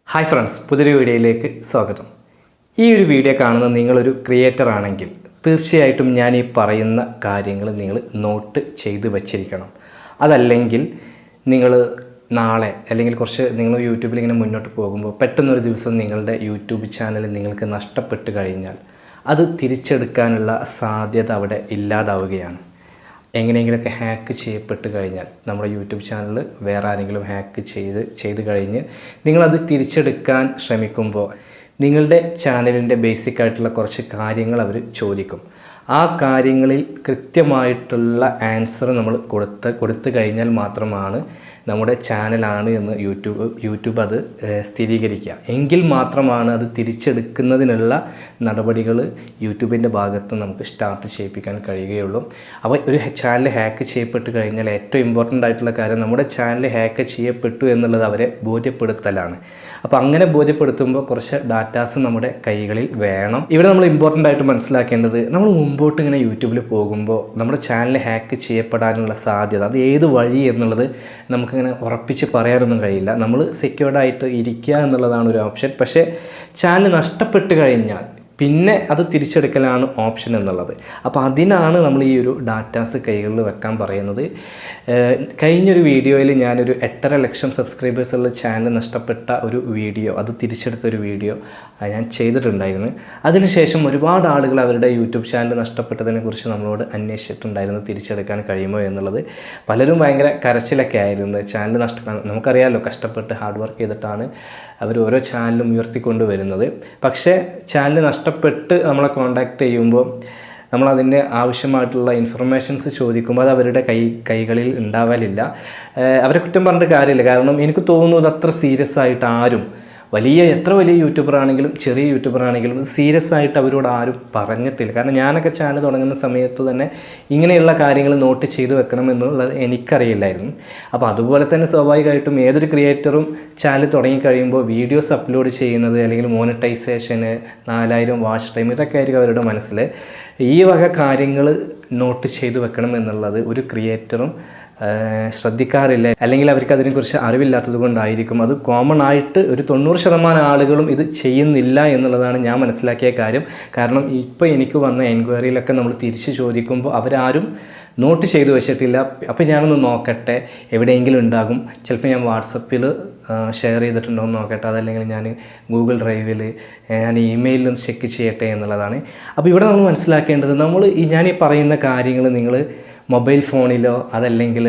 Hi friends, പുതിയൊരു വീഡിയോയിലേക്ക് സ്വാഗതം. ഈ ഒരു വീഡിയോ കാണുന്ന നിങ്ങളൊരു ക്രിയേറ്റർ ആണെങ്കിൽ തീർച്ചയായിട്ടും ഞാൻ ഈ പറയുന്ന കാര്യങ്ങൾ നിങ്ങൾ നോട്ട് ചെയ്ത് വച്ചിരിക്കണം. അതല്ലെങ്കിൽ നിങ്ങൾ നാളെ അല്ലെങ്കിൽ കുറച്ച് നിങ്ങൾ യൂട്യൂബിൽ ഇങ്ങനെ മുന്നോട്ട് പോകുമ്പോൾ പെട്ടെന്നൊരു ദിവസം നിങ്ങളുടെ യൂട്യൂബ് ചാനൽ നിങ്ങൾക്ക് നഷ്ടപ്പെട്ട് കഴിഞ്ഞാൽ അത് തിരിച്ചെടുക്കാനുള്ള സാധ്യത അവിടെ ഇല്ലാതാവുകയാണ്. എങ്ങനെയെങ്കിലുമൊക്കെ ഹാക്ക് ചെയ്യപ്പെട്ട് കഴിഞ്ഞാൽ നമ്മുടെ യൂട്യൂബ് ചാനൽ വേറെ ആരെങ്കിലും ഹാക്ക് ചെയ്ത് കഴിഞ്ഞ് നിങ്ങളത് തിരിച്ചെടുക്കാൻ ശ്രമിക്കുമ്പോൾ നിങ്ങളുടെ ചാനലിൻ്റെ ബേസിക് ആയിട്ടുള്ള കുറച്ച് കാര്യങ്ങൾ അവർ ചോദിക്കും. ആ കാര്യങ്ങളിൽ കൃത്യമായിട്ടുള്ള ആൻസർ നമ്മൾ കൊടുത്തു കഴിഞ്ഞാൽ മാത്രമാണ് നമ്മുടെ ചാനലാണ് എന്ന് യൂട്യൂബ് അത് സ്ഥിരീകരിക്കുക. എങ്കിൽ മാത്രമാണ് അത് തിരിച്ചെടുക്കുന്നതിനുള്ള നടപടികൾ യൂട്യൂബിൻ്റെ ഭാഗത്ത് നമുക്ക് സ്റ്റാർട്ട് ചെയ്യിപ്പിക്കാൻ കഴിയുകയുള്ളൂ. അപ്പോൾ ഒരു ചാനൽ ഹാക്ക് ചെയ്യപ്പെട്ട് കഴിഞ്ഞാൽ ഏറ്റവും ഇമ്പോർട്ടൻ്റ് ആയിട്ടുള്ള കാര്യം നമ്മുടെ ചാനൽ ഹാക്ക് ചെയ്യപ്പെട്ടു എന്നുള്ളത് അവരെ ബോധ്യപ്പെടുത്തലാണ്. അപ്പോൾ അങ്ങനെ ബോധ്യപ്പെടുത്തുമ്പോൾ കുറച്ച് ഡാറ്റാസ് നമ്മുടെ കൈകളിൽ വേണം. ഇവിടെ നമ്മൾ ഇമ്പോർട്ടൻ്റ് ആയിട്ട് മനസ്സിലാക്കേണ്ടത്, നമ്മൾ മുമ്പോട്ട് ഇങ്ങനെ യൂട്യൂബിൽ പോകുമ്പോൾ നമ്മുടെ ചാനൽ ഹാക്ക് ചെയ്യപ്പെടാനുള്ള സാധ്യത അത് ഏത് വഴി എന്നുള്ളത് നമുക്കിങ്ങനെ ഉറപ്പിച്ച് പറയാനൊന്നും കഴിയില്ല. നമ്മൾ സെക്യൂർഡായിട്ട് ഇരിക്കുക എന്നുള്ളതാണ് ഒരു ഓപ്ഷൻ. പക്ഷേ ചാനൽ നഷ്ടപ്പെട്ട് കഴിഞ്ഞാൽ പിന്നെ അത് തിരിച്ചെടുക്കലാണ് ഓപ്ഷൻ എന്നുള്ളത്. അപ്പോൾ അതിനാണ് നമ്മൾ ഈ ഒരു ഡാറ്റാസ് കൈകളിൽ വെക്കാൻ പറയുന്നത്. കഴിഞ്ഞൊരു വീഡിയോയിൽ ഞാനൊരു 8.5 ലക്ഷം സബ്സ്ക്രൈബേഴ്സുള്ള ചാനൽ നഷ്ടപ്പെട്ട ഒരു വീഡിയോ, അത് തിരിച്ചെടുത്തൊരു വീഡിയോ ഞാൻ ചെയ്തിട്ടുണ്ടായിരുന്നു. അതിനുശേഷം ഒരുപാട് ആളുകൾ അവരുടെ യൂട്യൂബ് ചാനൽ നഷ്ടപ്പെട്ടതിനെക്കുറിച്ച് നമ്മളോട് അന്വേഷിച്ചിട്ടുണ്ടായിരുന്നു, തിരിച്ചെടുക്കാൻ കഴിയുമോ എന്നുള്ളത്. പലരും ഭയങ്കര കരച്ചിലൊക്കെ ആയിരുന്നു. ചാനൽ നമുക്കറിയാമല്ലോ, കഷ്ടപ്പെട്ട് ഹാർഡ് വർക്ക് ചെയ്തിട്ടാണ് അവർ ഓരോ ചാനലും ഉയർത്തിക്കൊണ്ട് വരുന്നത്. പക്ഷേ ചാനൽ നഷ്ടപ്പെട്ട് നമ്മളെ കോൺടാക്റ്റ് ചെയ്യുമ്പോൾ നമ്മളതിൻ്റെ ആവശ്യമായിട്ടുള്ള ഇൻഫർമേഷൻസ് ചോദിക്കുമ്പോൾ അത് അവരുടെ കൈകളിൽ ഉണ്ടാവലില്ല. അവരെ കുറ്റം പറഞ്ഞിട്ട് കാര്യമില്ല. കാരണം എനിക്ക് തോന്നുന്നത് അത്ര സീരിയസ് ആയിട്ട് ആരും എത്ര വലിയ യൂട്യൂബറാണെങ്കിലും ചെറിയ യൂട്യൂബറാണെങ്കിലും സീരിയസ് ആയിട്ട് അവരോട് ആരും പറഞ്ഞിട്ടില്ല. കാരണം ഞാനൊക്കെ ചാനൽ തുടങ്ങുന്ന സമയത്ത് തന്നെ ഇങ്ങനെയുള്ള കാര്യങ്ങൾ നോട്ട് ചെയ്ത് വെക്കണം എന്നുള്ളത് എനിക്കറിയില്ലായിരുന്നു. അപ്പോൾ അതുപോലെ തന്നെ സ്വാഭാവികമായിട്ടും ഏതൊരു ക്രിയേറ്ററും ചാനൽ തുടങ്ങിക്കഴിയുമ്പോൾ വീഡിയോസ് അപ്ലോഡ് ചെയ്യുന്നത് അല്ലെങ്കിൽ മോണിറ്റൈസേഷന് 4000 വാച്ച് ടൈം ഇതൊക്കെ ആയിരിക്കും അവരുടെ മനസ്സിൽ. ഈ വക കാര്യങ്ങൾ നോട്ട് ചെയ്ത് വെക്കണം എന്നുള്ളത് ഒരു ക്രിയേറ്ററും ശ്രദ്ധിക്കാറില്ല, അല്ലെങ്കിൽ അവർക്ക് അതിനെക്കുറിച്ച് അറിവില്ലാത്തത് കൊണ്ടായിരിക്കും. അത് കോമൺ ആയിട്ട് ഒരു 90% ആളുകളും ഇത് ചെയ്യുന്നില്ല എന്നുള്ളതാണ് ഞാൻ മനസ്സിലാക്കിയ കാര്യം. കാരണം ഇപ്പോൾ എനിക്ക് വന്ന എൻക്വയറിയിലൊക്കെ നമ്മൾ തിരിച്ച് ചോദിക്കുമ്പോൾ അവരാരും നോട്ട് ചെയ്ത് വെച്ചിട്ടില്ല. അപ്പോൾ ഞാനൊന്ന് നോക്കട്ടെ, എവിടെയെങ്കിലും ഉണ്ടാകും, ചിലപ്പോൾ ഞാൻ വാട്സപ്പിൽ ഷെയർ ചെയ്തിട്ടുണ്ടോ എന്ന് നോക്കട്ടെ, അതല്ലെങ്കിൽ ഞാൻ ഗൂഗിൾ ഡ്രൈവിൽ ഞാൻ ഇമെയിലും ചെക്ക് ചെയ്യട്ടെ എന്നുള്ളതാണ്. അപ്പോൾ ഇവിടെ നമ്മൾ മനസ്സിലാക്കേണ്ടത്, ഞാൻ ഈ പറയുന്ന കാര്യങ്ങൾ നിങ്ങൾ മൊബൈൽ ഫോണിലോ അതല്ലെങ്കിൽ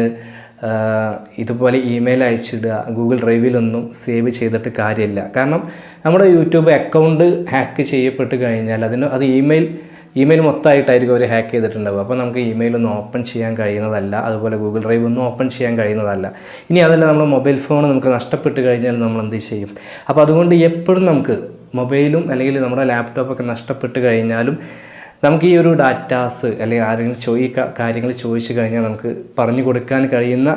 ഇതുപോലെ ഇമെയിൽ അയച്ചിടുക, ഗൂഗിൾ ഡ്രൈവിലൊന്നും സേവ് ചെയ്തിട്ട് കാര്യമില്ല. കാരണം നമ്മുടെ യൂട്യൂബ് അക്കൗണ്ട് ഹാക്ക് ചെയ്യപ്പെട്ട് കഴിഞ്ഞാൽ അത് ഇമെയിൽ മൊത്തമായിട്ടായിരിക്കും അവർ ഹാക്ക് ചെയ്തിട്ടുണ്ടാവുക. അപ്പോൾ നമുക്ക് ഇമെയിലൊന്നും ഓപ്പൺ ചെയ്യാൻ കഴിയുന്നതല്ല, അതുപോലെ ഗൂഗിൾ ഡ്രൈവ് ഒന്നും ഓപ്പൺ ചെയ്യാൻ കഴിയുന്നതല്ല. ഇനി അതല്ല, നമ്മൾ മൊബൈൽ ഫോൺ നമുക്ക് നഷ്ടപ്പെട്ട് കഴിഞ്ഞാൽ നമ്മൾ എന്ത് ചെയ്യും? അപ്പോൾ അതുകൊണ്ട് എപ്പോഴും നമുക്ക് മൊബൈലും അല്ലെങ്കിൽ നമ്മുടെ ലാപ്ടോപ്പൊക്കെ നഷ്ടപ്പെട്ട് കഴിഞ്ഞാലും നമുക്ക് ഈ ഒരു ഡാറ്റാസ് അല്ലെങ്കിൽ ആരെങ്കിലും ഈ കാര്യങ്ങൾ ചോദിച്ചു കഴിഞ്ഞാൽ നമുക്ക് പറഞ്ഞു കൊടുക്കാൻ കഴിയുന്ന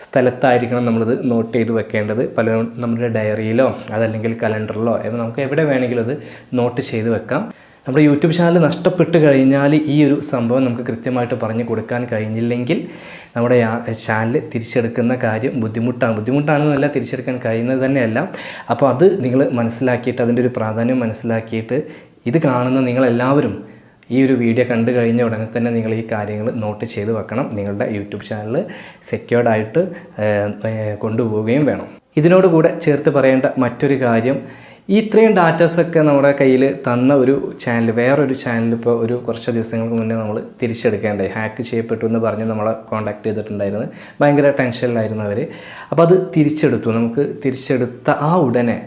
സ്ഥലത്തായിരിക്കണം നമ്മളിത് നോട്ട് ചെയ്ത് വെക്കേണ്ടത്. പലരും നമ്മുടെ ഡയറിയിലോ അതല്ലെങ്കിൽ കലണ്ടറിലോ നമുക്ക് എവിടെ വേണമെങ്കിലും അത് നോട്ട് ചെയ്ത് വെക്കാം. നമ്മുടെ യൂട്യൂബ് ചാനൽ നഷ്ടപ്പെട്ട് കഴിഞ്ഞാൽ ഈ ഒരു സംഭവം നമുക്ക് കൃത്യമായിട്ട് പറഞ്ഞു കൊടുക്കാൻ കഴിഞ്ഞില്ലെങ്കിൽ നമ്മുടെ ചാനൽ തിരിച്ചെടുക്കുന്ന കാര്യം ബുദ്ധിമുട്ടാണെന്നല്ല, തിരിച്ചെടുക്കാൻ കഴിയുന്നത് തന്നെയല്ല. അപ്പോൾ അത് നിങ്ങൾ മനസ്സിലാക്കിയിട്ട്, അതിൻ്റെ ഒരു പ്രാധാന്യം മനസ്സിലാക്കിയിട്ട് ഇത് കാണുന്ന നിങ്ങളെല്ലാവരും ഈ ഒരു വീഡിയോ കണ്ടു കഴിഞ്ഞ ഉടനെ തന്നെ നിങ്ങൾ ഈ കാര്യങ്ങൾ നോട്ട് ചെയ്ത് വെക്കണം. നിങ്ങളുടെ യൂട്യൂബ് ചാനൽ സെക്യൂർഡായിട്ട് കൊണ്ടുപോവുകയും വേണം. ഇതിനോടുകൂടെ ചേർത്ത് പറയേണ്ട മറ്റൊരു കാര്യം, ഈ ഇത്രയും ഡാറ്റാസൊക്കെ നമ്മുടെ കയ്യിൽ തന്ന ഒരു ചാനൽ വേറൊരു ചാനൽ ഇപ്പോൾ കുറച്ച് ദിവസങ്ങൾക്ക് മുന്നേ നമ്മൾ തിരിച്ചെടുക്കേണ്ടായി. ഹാക്ക് ചെയ്യപ്പെട്ടു എന്ന് പറഞ്ഞ് നമ്മളെ കോൺടാക്ട് ചെയ്തിട്ടുണ്ടായിരുന്നു. ഭയങ്കര ടെൻഷനിലായിരുന്നു അവർ. അപ്പോൾ അത് നമുക്ക് തിരിച്ചെടുത്ത ആ ഉടനെ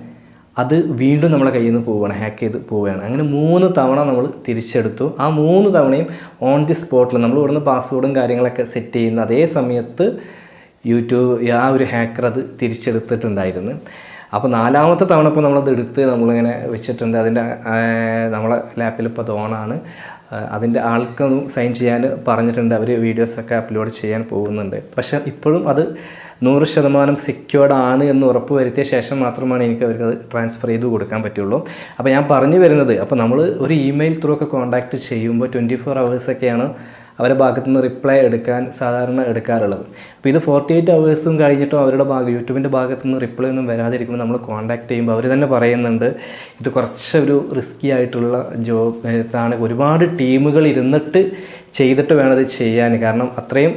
അത് വീണ്ടും നമ്മളെ കയ്യിൽ നിന്ന് പോവുകയാണ്, ഹാക്ക് ചെയ്ത് പോവുകയാണ്. അങ്ങനെ 3 തവണ നമ്മൾ തിരിച്ചെടുത്തു. ആ 3 തവണയും ഓൺ ദി സ്പോട്ടിൽ നമ്മൾ ഇവിടുന്ന് പാസ്വേഡും കാര്യങ്ങളൊക്കെ സെറ്റ് ചെയ്യുന്ന അതേ സമയത്ത് ആ ഒരു ഹാക്കർ അത് തിരിച്ചെടുത്തിട്ടുണ്ടായിരുന്നു. അപ്പോൾ 4ാമത്തെ തവണ ഇപ്പോൾ നമ്മളത് എടുത്ത് നമ്മളിങ്ങനെ വെച്ചിട്ടുണ്ട്. നമ്മളെ ലാപ്പിൽ ഇപ്പോൾ അത് ഓണാണ്. അതിൻ്റെ ആൾക്കൊന്നും സൈൻ ചെയ്യാൻ പറഞ്ഞിട്ടുണ്ട്. അവർ വീഡിയോസൊക്കെ അപ്ലോഡ് ചെയ്യാൻ പോകുന്നുണ്ട്. പക്ഷേ ഇപ്പോഴും അത് 100% സെക്യൂർഡ് ആണ് എന്ന് ഉറപ്പ് വരുത്തിയ ശേഷം മാത്രമാണ് എനിക്ക് അവർക്കത് ട്രാൻസ്ഫർ ചെയ്ത് കൊടുക്കാൻ പറ്റുള്ളൂ. അപ്പോൾ ഞാൻ പറഞ്ഞു വരുന്നത്, അപ്പോൾ നമ്മൾ ഒരു ഇമെയിൽ ത്രൂ ഒക്കെ കോൺടാക്റ്റ് ചെയ്യുമ്പോൾ 24 hours അവരുടെ ഭാഗത്തു നിന്ന് റിപ്ലൈ എടുക്കാൻ സാധാരണ എടുക്കാറുള്ളത്. അപ്പോൾ ഇത് 48 hours കഴിഞ്ഞിട്ടും അവരുടെ യൂട്യൂബിൻ്റെ ഭാഗത്തു നിന്ന് റിപ്ലൈ ഒന്നും വരാതിരിക്കുമ്പോൾ നമ്മൾ കോൺടാക്ട് ചെയ്യുമ്പോൾ അവർ തന്നെ പറയുന്നുണ്ട് ഇത് കുറച്ചൊരു റിസ്കി ആയിട്ടുള്ള ജോബ് ആണ്, ഒരുപാട് ടീമുകൾ ഇരുന്നിട്ട് ചെയ്തിട്ട് വേണത് ചെയ്യാൻ. കാരണം അത്രയും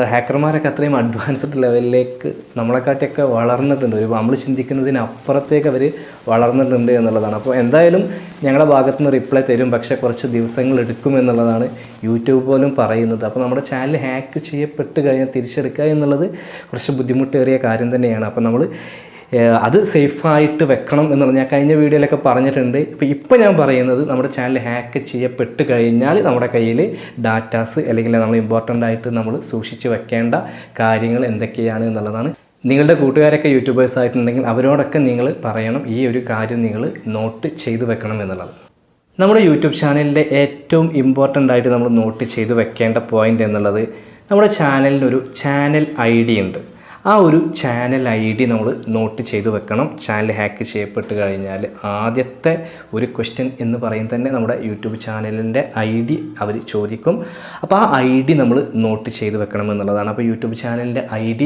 ഹാക്കർമാരൊക്കെ അത്രയും അഡ്വാൻസ്ഡ് ലെവലിലേക്ക് നമ്മളെക്കാട്ടിയൊക്കെ വളർന്നിട്ടുണ്ട്, നമ്മൾ ചിന്തിക്കുന്നതിനപ്പുറത്തേക്ക് അവർ വളർന്നിട്ടുണ്ട് എന്നുള്ളതാണ്. അപ്പോൾ എന്തായാലും ഞങ്ങളുടെ ഭാഗത്തു നിന്ന് റിപ്ലൈ തരും, പക്ഷേ കുറച്ച് ദിവസങ്ങൾ എടുക്കും എന്നുള്ളതാണ് യൂട്യൂബ് പോലും പറയുന്നത്. അപ്പോൾ നമ്മുടെ ചാനൽ ഹാക്ക് ചെയ്യപ്പെട്ട് കഴിഞ്ഞാൽ തിരിച്ചെടുക്കുക എന്നുള്ളത് കുറച്ച് ബുദ്ധിമുട്ടേറിയ കാര്യം തന്നെയാണ്. അപ്പോൾ നമ്മൾ അത് സേഫായിട്ട് വെക്കണം എന്നുള്ളത് ഞാൻ കഴിഞ്ഞ വീഡിയോയിലൊക്കെ പറഞ്ഞിട്ടുണ്ട്. ഇപ്പോൾ ഞാൻ പറയുന്നത് നമ്മുടെ ചാനൽ ഹാക്ക് ചെയ്യപ്പെട്ട് കഴിഞ്ഞാൽ നമ്മുടെ കയ്യിൽ ഡാറ്റാസ് അല്ലെങ്കിൽ നമ്മൾ ഇമ്പോർട്ടൻ്റ് ആയിട്ട് നമ്മൾ സൂക്ഷിച്ച് വെക്കേണ്ട കാര്യങ്ങൾ എന്തൊക്കെയാണ് എന്നുള്ളതാണ്. നിങ്ങളുടെ കൂട്ടുകാരൊക്കെ യൂട്യൂബേഴ്സ് ആയിട്ടുണ്ടെങ്കിൽ അവരോടൊക്കെ നിങ്ങൾ പറയണം ഈ ഒരു കാര്യം നിങ്ങൾ നോട്ട് ചെയ്ത് വെക്കണം എന്നുള്ളത്. നമ്മുടെ യൂട്യൂബ് ചാനലിൻ്റെ ഏറ്റവും ഇമ്പോർട്ടൻ്റ് ആയിട്ട് നമ്മൾ നോട്ട് ചെയ്ത് വെക്കേണ്ട പോയിൻ്റ് എന്നുള്ളത് നമ്മുടെ ചാനലിനൊരു ചാനൽ ID ഉണ്ട്. ആ ഒരു ചാനൽ ID നമ്മൾ നോട്ട് ചെയ്ത് വെക്കണം. ചാനൽ ഹാക്ക് ചെയ്യപ്പെട്ട് കഴിഞ്ഞാൽ ആദ്യത്തെ ഒരു ക്വസ്റ്റ്യൻ എന്ന് പറയുന്നത് തന്നെ നമ്മുടെ യൂട്യൂബ് ചാനലിൻ്റെ ID അവർ ചോദിക്കും. അപ്പോൾ ആ ID നമ്മൾ നോട്ട് ചെയ്ത് വെക്കണം എന്നുള്ളതാണ്. അപ്പോൾ യൂട്യൂബ് ചാനലിൻ്റെ ID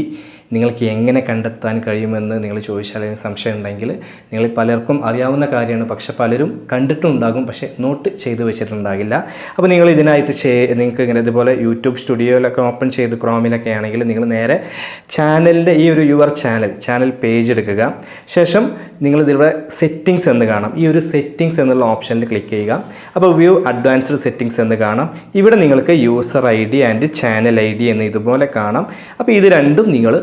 നിങ്ങൾക്ക് എങ്ങനെ കണ്ടെത്താൻ കഴിയുമെന്ന് നിങ്ങൾ ചോദിച്ചാൽ അതിന് സംശയം ഉണ്ടെങ്കിൽ നിങ്ങൾ പലർക്കും അറിയാവുന്ന കാര്യമാണ്, പക്ഷെ പലരും കണ്ടിട്ടുണ്ടാകും പക്ഷേ നോട്ട് ചെയ്ത് വെച്ചിട്ടുണ്ടാകില്ല. അപ്പോൾ നിങ്ങൾ ഇതിനായിട്ട് നിങ്ങൾക്ക് ഇങ്ങനെ ഇതുപോലെ യൂട്യൂബ് സ്റ്റുഡിയോയിലൊക്കെ ഓപ്പൺ ചെയ്ത് ക്രോമിലൊക്കെ ആണെങ്കിൽ നിങ്ങൾ നേരെ ചാനലിൻ്റെ ഈ ഒരു യുവർ ചാനൽ പേജ് എടുക്കുക. ശേഷം നിങ്ങൾ ഇതിവിടെ സെറ്റിങ്സ് എന്ന് കാണാം. ഈ ഒരു സെറ്റിങ്സ് എന്നുള്ള ഓപ്ഷനിൽ ക്ലിക്ക് ചെയ്യുക. അപ്പോൾ വ്യൂ അഡ്വാൻസ്ഡ് സെറ്റിങ്സ് എന്ന് കാണാം. ഇവിടെ നിങ്ങൾക്ക് user ID and channel ID എന്ന് ഇതുപോലെ കാണാം. അപ്പോൾ ഇത് രണ്ടും നിങ്ങൾ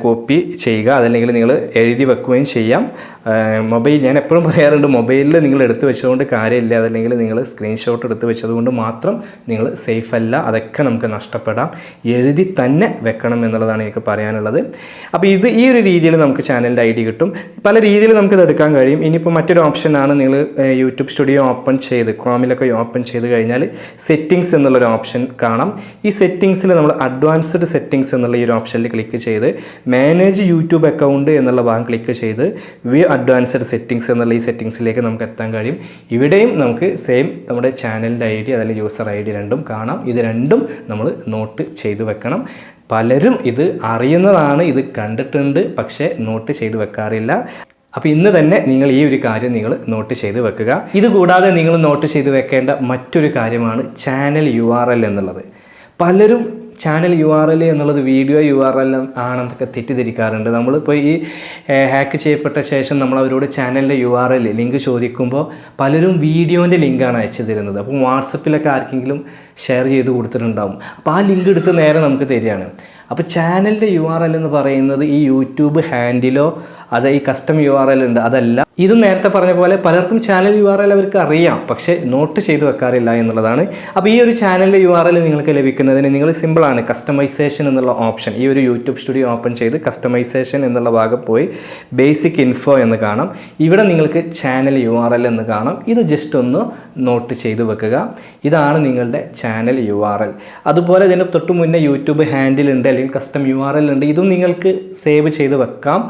കോപ്പി ചെയ്യുക, അതല്ലെങ്കിൽ നിങ്ങൾ എഴുതി വെക്കുകയും ചെയ്യാം. മൊബൈൽ ഞാൻ എപ്പോഴും പറയാറുണ്ട്, മൊബൈലിൽ നിങ്ങൾ എടുത്ത് വെച്ചതുകൊണ്ട് കാര്യമില്ല, അതല്ലെങ്കിൽ നിങ്ങൾ സ്ക്രീൻഷോട്ട് എടുത്ത് വെച്ചതുകൊണ്ട് മാത്രം നിങ്ങൾ സേഫ് അല്ല, അതൊക്കെ നമുക്ക് നഷ്ടപ്പെടാം. എഴുതി തന്നെ വെക്കണം എന്നുള്ളതാണ് എനിക്ക് പറയാനുള്ളത്. അപ്പോൾ ഈ ഒരു രീതിയിൽ നമുക്ക് ചാനലിൻ്റെ ID കിട്ടും. പല രീതിയിൽ നമുക്കിത് എടുക്കാൻ കഴിയും. ഇനിയിപ്പോൾ മറ്റൊരു ഓപ്ഷനാണ്, നിങ്ങൾ യൂട്യൂബ് സ്റ്റുഡിയോ ഓപ്പൺ ചെയ്ത് ക്രോമിലൊക്കെ ഓപ്പൺ ചെയ്ത് കഴിഞ്ഞാൽ സെറ്റിങ്സ് എന്നുള്ളൊരു ഓപ്ഷൻ കാണാം. ഈ സെറ്റിങ്സിൽ നമ്മൾ അഡ്വാൻസ്ഡ് സെറ്റിങ്സ് എന്നുള്ള ഈ ഒരു ഓപ്ഷനിൽ ക്ലിക്ക് ചെയ്ത് മാനേജ് യൂട്യൂബ് അക്കൗണ്ട് എന്നുള്ള ഭാഗം ക്ലിക്ക് ചെയ്ത് വ്യൂ അഡ്വാൻസ്ഡ് സെറ്റിങ്സ് എന്നുള്ള ഈ സെറ്റിങ്സിലേക്ക് നമുക്ക് എത്താൻ കഴിയും. ഇവിടെയും നമുക്ക് സെയിം നമ്മുടെ ചാനലിൻ്റെ ID അതല്ലെങ്കിൽ യൂസർ ID രണ്ടും കാണാം. ഇത് രണ്ടും നമ്മൾ നോട്ട് ചെയ്ത് വെക്കണം. പലരും ഇത് അറിയുന്നതാണ്, ഇത് കണ്ടിട്ടുണ്ട്, പക്ഷേ നോട്ട് ചെയ്ത് വെക്കാറില്ല. അപ്പോൾ ഇന്ന് തന്നെ നിങ്ങൾ ഈ ഒരു കാര്യം നിങ്ങൾ നോട്ട് ചെയ്ത് വെക്കുക. ഇതുകൂടാതെ നിങ്ങൾ നോട്ട് ചെയ്ത് വെക്കേണ്ട മറ്റൊരു കാര്യമാണ് ചാനൽ URL എന്നുള്ളത്. പലരും ചാനൽ URL എന്നുള്ളത് വീഡിയോ URL ആണെന്നൊക്കെ തെറ്റിദ്ധരിക്കാറുണ്ട്. നമ്മളിപ്പോൾ ഈ ഹാക്ക് ചെയ്യപ്പെട്ട ശേഷം നമ്മൾ അവരോട് ചാനലിൻ്റെ URL ലിങ്ക് ചോദിക്കുമ്പോൾ പലരും വീഡിയോൻ്റെ ലിങ്കാണ് അയച്ചു തരുന്നത്. അപ്പോൾ വാട്സപ്പിലൊക്കെ ആർക്കെങ്കിലും ഷെയർ ചെയ്ത് കൊടുത്തിട്ടുണ്ടാവും. അപ്പോൾ ആ ലിങ്ക് എടുത്ത് നേരെ നമുക്ക് തരികയാണ്. അപ്പോൾ ചാനലിൻ്റെ URL എന്ന് പറയുന്നത് ഈ യൂട്യൂബ് ഹാൻഡിലോ അത് ഈ കസ്റ്റം URL ഉണ്ട് അതല്ല. ഇതും നേരത്തെ പറഞ്ഞ പോലെ പലർക്കും ചാനൽ URL അവർക്ക് അറിയാം, പക്ഷേ നോട്ട് ചെയ്ത് വെക്കാറില്ല എന്നുള്ളതാണ്. അപ്പോൾ ഈ ഒരു ചാനലിൻ്റെ URL നിങ്ങൾക്ക് ലഭിക്കുന്നതിന് നിങ്ങൾ സിമ്പിളാണ്, കസ്റ്റമൈസേഷൻ എന്നുള്ള ഓപ്ഷൻ, ഈ ഒരു യൂട്യൂബ് സ്റ്റുഡിയോ ഓപ്പൺ ചെയ്ത് കസ്റ്റമൈസേഷൻ എന്നുള്ള ഭാഗം പോയി ബേസിക് ഇൻഫോ എന്ന് കാണാം. ഇവിടെ നിങ്ങൾക്ക് ചാനൽ URL എന്ന് കാണാം. ഇത് ജസ്റ്റ് ഒന്ന് നോട്ട് ചെയ്ത് വെക്കുക. ഇതാണ് നിങ്ങളുടെ ചാനൽ URL. അതുപോലെ ഇതിന് തൊട്ട് മുന്നേ യൂട്യൂബ് ഹാൻഡിൽ ഉണ്ട് അല്ലെങ്കിൽ കസ്റ്റം URL ഉണ്ട്, ഇതും നിങ്ങൾക്ക് സേവ് ചെയ്ത് വെക്കാം.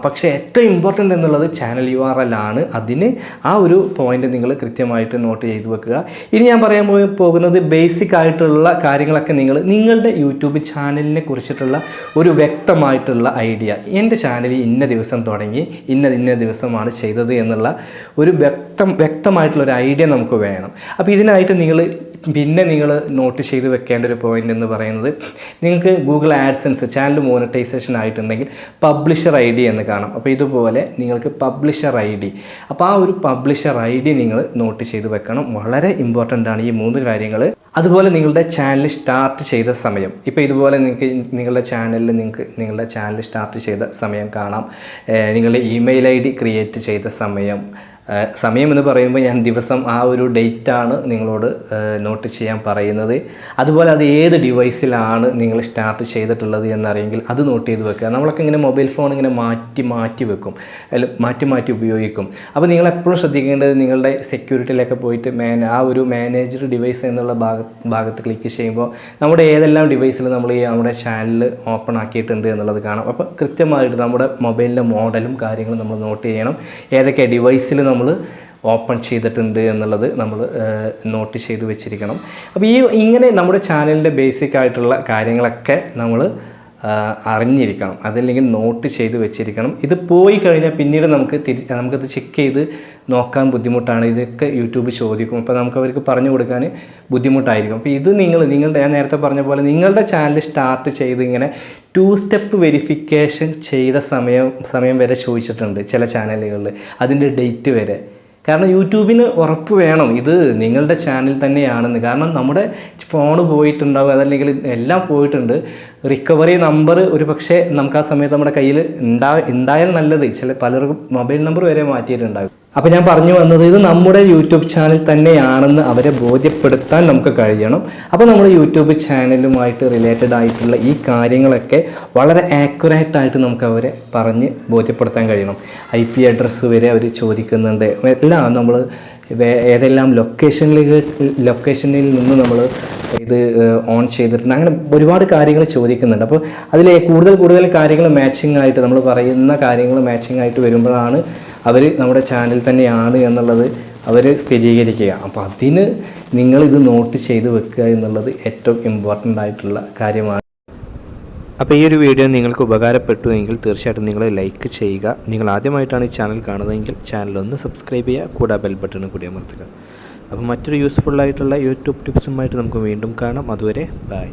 പക്ഷേ ഏറ്റവും ഇമ്പോർട്ടൻ്റ് എന്നുള്ളത് ചാനൽ URL ആണ്. അതിന് ആ ഒരു പോയിൻ്റ് നിങ്ങൾ കൃത്യമായിട്ട് നോട്ട് ചെയ്ത് വെക്കുക. ഇനി ഞാൻ പറയാൻ പോകുന്നത് ബേസിക് ആയിട്ടുള്ള കാര്യങ്ങളൊക്കെ നിങ്ങളുടെ യൂട്യൂബ് ചാനലിനെ കുറിച്ചിട്ടുള്ള ഒരു വ്യക്തമായിട്ടുള്ള ഐഡിയ, എൻ്റെ ചാനൽ ഇന്ന ദിവസം തുടങ്ങി ഇന്ന ദിവസമാണ് ചെയ്തത് എന്നുള്ള ഒരു വ്യക്തമായിട്ടുള്ളൊരു ഐഡിയ നമുക്ക് വേണം. അപ്പോൾ ഇതിനായിട്ട് നിങ്ങൾ നോട്ട് ചെയ്ത് വെക്കേണ്ട ഒരു പോയിൻ്റ് എന്ന് പറയുന്നത്, നിങ്ങൾക്ക് ഗൂഗിൾ ആഡ്സെൻസ് ചാനൽ മോണിറ്റൈസേഷൻ ആയിട്ടുണ്ടെങ്കിൽ പബ്ലിഷർ ID എന്ന് കാണാം. അപ്പോൾ ഇതുപോലെ നിങ്ങൾക്ക് പബ്ലിഷർ ID, അപ്പോൾ ആ ഒരു പബ്ലിഷർ ID നിങ്ങൾ നോട്ട് ചെയ്ത് വെക്കണം. വളരെ ഇമ്പോർട്ടൻ്റ് ആണ് ഈ 3 കാര്യങ്ങൾ. അതുപോലെ നിങ്ങളുടെ ചാനൽ സ്റ്റാർട്ട് ചെയ്ത സമയം, ഇപ്പോൾ ഇതുപോലെ നിങ്ങളുടെ ചാനൽ സ്റ്റാർട്ട് ചെയ്ത സമയം കാണാം. നിങ്ങളുടെ ഇമെയിൽ ID ക്രിയേറ്റ് ചെയ്ത സമയം എന്ന് പറയുമ്പോൾ ഞാൻ ദിവസം ആ ഒരു ഡേറ്റാണ് നിങ്ങളോട് നോട്ട് ചെയ്യാൻ പറയുന്നത്. അതുപോലെ അത് ഏത് ഡിവൈസിലാണ് നിങ്ങൾ സ്റ്റാർട്ട് ചെയ്തിട്ടുള്ളത് എന്നറിയെങ്കിൽ അത് നോട്ട് ചെയ്ത് വെക്കുക. നമ്മളൊക്കെ ഇങ്ങനെ മൊബൈൽ ഫോൺ ഇങ്ങനെ മാറ്റി വെക്കും, മാറ്റി ഉപയോഗിക്കും. അപ്പോൾ നിങ്ങൾ എപ്പോഴും ശ്രദ്ധിക്കേണ്ടത് നിങ്ങളുടെ സെക്യൂരിറ്റിയിലൊക്കെ പോയിട്ട് ആ ഒരു മാനേജ്ഡ് ഡിവൈസ് എന്നുള്ള ഭാഗത്ത് ക്ലിക്ക് ചെയ്യുമ്പോൾ നമ്മുടെ ഏതെല്ലാം ഡിവൈസിൽ നമ്മൾ നമ്മുടെ ചാനൽ ഓപ്പൺ ആക്കിയിട്ടുണ്ട് എന്നുള്ളത് കാണാം. അപ്പോൾ കൃത്യമായിട്ട് നമ്മുടെ മൊബൈലിൻ്റെ മോഡലും കാര്യങ്ങളും നമ്മൾ നോട്ട് ചെയ്യണം. ഏതൊക്കെ ഡിവൈസിൽ നമ്മൾ ഓപ്പൺ ചെയ്തിട്ടുണ്ട് എന്നുള്ളത് നമ്മൾ നോട്ട് ചെയ്ത് വെച്ചിരിക്കണം. അപ്പോൾ ഇങ്ങനെ നമ്മുടെ ചാനലിൻ്റെ ബേസിക് ആയിട്ടുള്ള കാര്യങ്ങളൊക്കെ നമ്മൾ അറിഞ്ഞിരിക്കണം, അതല്ലെങ്കിൽ നോട്ട് ചെയ്ത് വെച്ചിരിക്കണം. ഇത് പോയി കഴിഞ്ഞാൽ പിന്നീട് നമുക്കത് ചെക്ക് ചെയ്ത് നോക്കാൻ ബുദ്ധിമുട്ടാണ്. ഇതൊക്കെ യൂട്യൂബ് ചോദിക്കും, അപ്പോൾ നമുക്ക് അവർക്ക് പറഞ്ഞു കൊടുക്കാൻ ബുദ്ധിമുട്ടായിരിക്കും. അപ്പോൾ ഇത് നിങ്ങളുടെ ഞാൻ നേരത്തെ പറഞ്ഞ പോലെ നിങ്ങളുടെ ചാനൽ സ്റ്റാർട്ട് ചെയ്ത് ഇങ്ങനെ 2 സ്റ്റെപ്പ് വെരിഫിക്കേഷൻ ചെയ്ത സമയം വരെ ചോദിച്ചിട്ടുണ്ട് ചില ചാനലുകളിൽ, അതിൻ്റെ ഡേറ്റ് വരെ. കാരണം യൂട്യൂബിന് ഉറപ്പ് വേണം ഇത് നിങ്ങളുടെ ചാനൽ തന്നെയാണെന്ന്. കാരണം നമ്മുടെ ഫോൺ പോയിട്ടുണ്ടാവും, അതല്ലെങ്കിൽ എല്ലാം പോയിട്ടുണ്ട്. റിക്കവറി നമ്പർ ഒരു പക്ഷേ നമുക്ക് ആ സമയത്ത് നമ്മുടെ കയ്യിൽ ഉണ്ടായാൽ നല്ലത്. പലർക്കും മൊബൈൽ നമ്പർ വരെ മാറ്റിയിട്ടുണ്ടാകും. അപ്പോൾ ഞാൻ പറഞ്ഞു വന്നത്, ഇത് നമ്മുടെ യൂട്യൂബ് ചാനൽ തന്നെയാണെന്ന് അവരെ ബോധ്യപ്പെടുത്താൻ നമുക്ക് കഴിയണം. അപ്പോൾ നമ്മുടെ യൂട്യൂബ് ചാനലുമായിട്ട് റിലേറ്റഡ് ആയിട്ടുള്ള ഈ കാര്യങ്ങളൊക്കെ വളരെ ആക്യുറേറ്റായിട്ട് നമുക്ക് അവരെ പറഞ്ഞ് ബോധ്യപ്പെടുത്താൻ കഴിയണം. IP അഡ്രസ്സ് വരെ അവർ ചോദിക്കുന്നുണ്ട്. എല്ലാം നമ്മൾ ഏതെല്ലാം ലൊക്കേഷനിൽ നിന്ന് നമ്മൾ ഇത് ഓൺ ചെയ്തിട്ടുണ്ട്, അങ്ങനെ ഒരുപാട് കാര്യങ്ങൾ ചോദിക്കുന്നുണ്ട്. അപ്പോൾ അതിൽ കൂടുതൽ കാര്യങ്ങൾ മാച്ചിങ് ആയിട്ട്, നമ്മൾ പറയുന്ന കാര്യങ്ങൾ മാച്ചിങ് ആയിട്ട് വരുമ്പോഴാണ് അവർ നമ്മുടെ ചാനൽ തന്നെയാണ് എന്നുള്ളത് അവർ സ്ഥിരീകരിക്കുക. അപ്പോൾ അതിന് നിങ്ങളിത് നോട്ട് ചെയ്ത് വെക്കുക എന്നുള്ളത് ഏറ്റവും ഇമ്പോർട്ടൻ്റ് ആയിട്ടുള്ള കാര്യമാണ്. അപ്പോൾ ഈ ഒരു വീഡിയോ നിങ്ങൾക്ക് ഉപകാരപ്പെട്ടു എങ്കിൽ തീർച്ചയായിട്ടും നിങ്ങൾ ലൈക്ക് ചെയ്യുക. നിങ്ങൾ ആദ്യമായിട്ടാണ് ഈ ചാനൽ കാണുന്നതെങ്കിൽ ചാനലൊന്ന് സബ്സ്ക്രൈബ് ചെയ്യുക, കൂടെ ബെൽ ബട്ടൺ കൂടി അമർത്തുക. അപ്പോൾ മറ്റൊരു യൂസ്ഫുൾ ആയിട്ടുള്ള യൂട്യൂബ് ടിപ്സുമായിട്ട് നമുക്ക് വീണ്ടും കാണാം. അതുവരെ ബൈ.